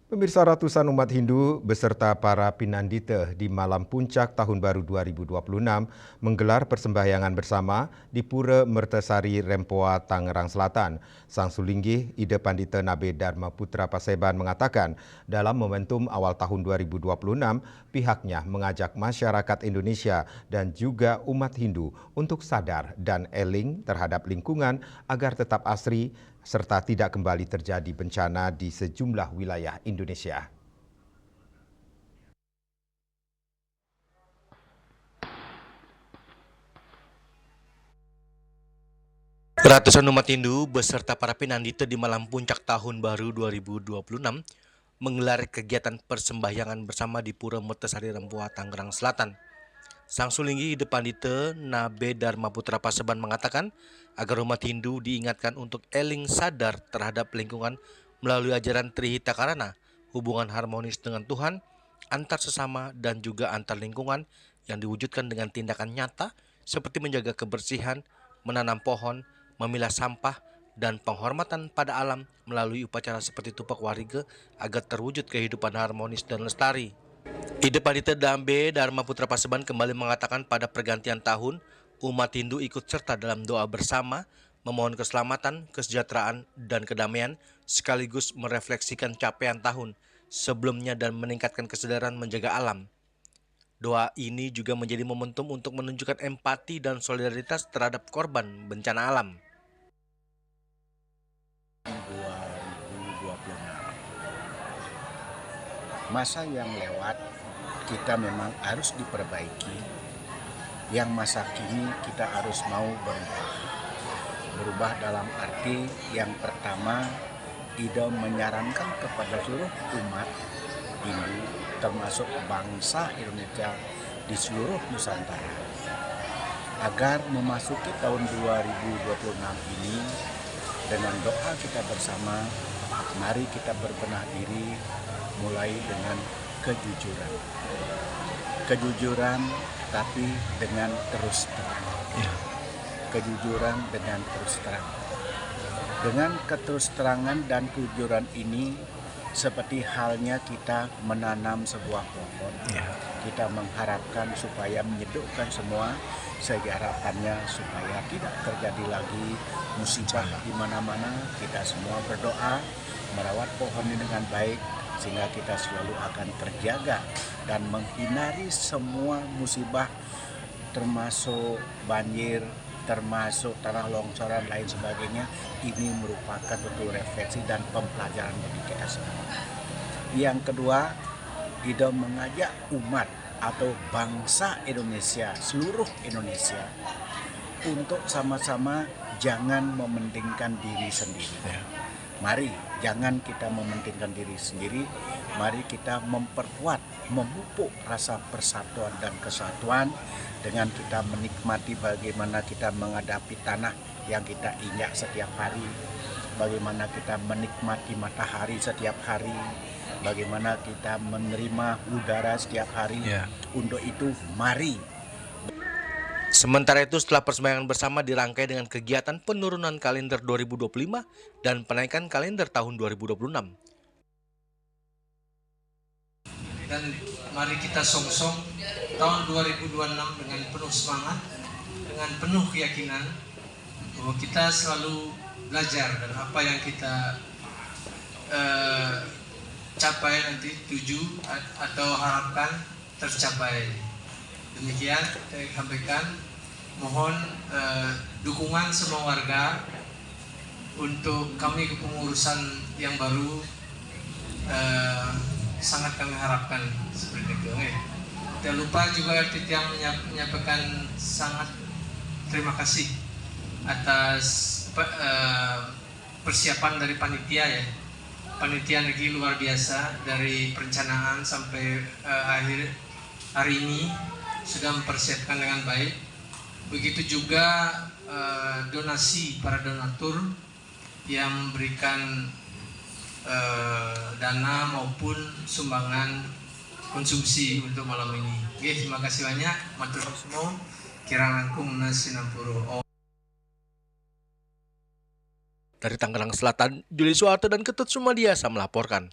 Pemirsa, ratusan umat Hindu beserta para pinandite di malam puncak Tahun Baru 2026 menggelar persembahyangan bersama di Pura Mertasari Rempoa, Tangerang Selatan. Sang Sulinggih Ida Pandita Nabe Dharma Putra Paseban mengatakan dalam momentum awal tahun 2026 pihaknya mengajak masyarakat Indonesia dan juga umat Hindu untuk sadar dan eling terhadap lingkungan agar tetap asri serta tidak kembali terjadi bencana di sejumlah wilayah Indonesia. Ratusan umat Hindu beserta para pinandita di malam puncak Tahun Baru 2026 menggelar kegiatan persembahyangan bersama di Pura Mertasari Rempoa, Tangerang Selatan. Sang Sulinggi Ide Pandita Nabe Dharma Putra Paseban mengatakan agar umat Hindu diingatkan untuk eling sadar terhadap lingkungan melalui ajaran Trihita Karana, hubungan harmonis dengan Tuhan, antar sesama dan juga antar lingkungan yang diwujudkan dengan tindakan nyata seperti menjaga kebersihan, menanam pohon, memilah sampah, dan penghormatan pada alam melalui upacara seperti tupak warige agar terwujud kehidupan harmonis dan lestari. Ide Pandita Dambe Dharma Putra Paseban kembali mengatakan pada pergantian tahun, umat Hindu ikut serta dalam doa bersama, memohon keselamatan, kesejahteraan, dan kedamaian, sekaligus merefleksikan capaian tahun sebelumnya dan meningkatkan kesadaran menjaga alam. Doa ini juga menjadi momentum untuk menunjukkan empati dan solidaritas terhadap korban bencana alam. 2026. Masa yang lewat kita memang harus diperbaiki. Yang masa kini kita harus mau berubah. Berubah dalam arti yang pertama, Ida menyarankan kepada seluruh umat Hindu termasuk bangsa Indonesia di seluruh Nusantara agar memasuki tahun 2026 ini dengan doa kita bersama, mari kita berbenah diri mulai dengan kejujuran. Kejujuran tapi dengan terus terang. Kejujuran dengan terus terang. Dengan keterus terangan dan kejujuran ini seperti halnya kita menanam sebuah pohon. Kita mengharapkan supaya menyedukkan semua, sehingga harapannya supaya tidak terjadi lagi musibah di mana-mana. Kita semua berdoa merawat pohon ini dengan baik sehingga kita selalu akan terjaga dan menghindari semua musibah termasuk banjir, termasuk tanah longsoran lain sebagainya. Ini merupakan betul refleksi dan pembelajaran bagi kita semua. Yang kedua, Ida mengajak umat atau bangsa Indonesia, seluruh Indonesia, untuk sama-sama jangan mementingkan diri sendiri. Mari jangan kita mementingkan diri sendiri, mari kita memperkuat, memupuk rasa persatuan dan kesatuan dengan kita menikmati bagaimana kita menghadapi tanah yang kita injak setiap hari, bagaimana kita menikmati matahari setiap hari, bagaimana kita menerima udara setiap hari. Untuk itu mari. Sementara itu setelah persembahyangan bersama dirangkai dengan kegiatan penurunan kalender 2025 dan penaikan kalender tahun 2026. Dan mari kita song-song tahun 2026 dengan penuh semangat, dengan penuh keyakinan bahwa kita selalu belajar dan apa yang kita capai nanti, tuju atau harapkan tercapai. Demikian saya sampaikan, mohon dukungan semua warga untuk kami kepengurusan yang baru, sangat kami harapkan seperti itu. Tidak lupa juga yang menyampaikan sangat terima kasih atas persiapan dari panitia ya. Panitia lagi luar biasa dari perencanaan sampai akhir hari ini sudah mempersiapkan dengan baik. Begitu juga donasi para donatur yang memberikan dana maupun sumbangan konsumsi untuk malam ini. Oke, terima kasih banyak. Matur nuwun. Kirangangkung Sinapuro. Dari Tangerang Selatan, Juli Suharto dan Ketut Sumadiasa melaporkan.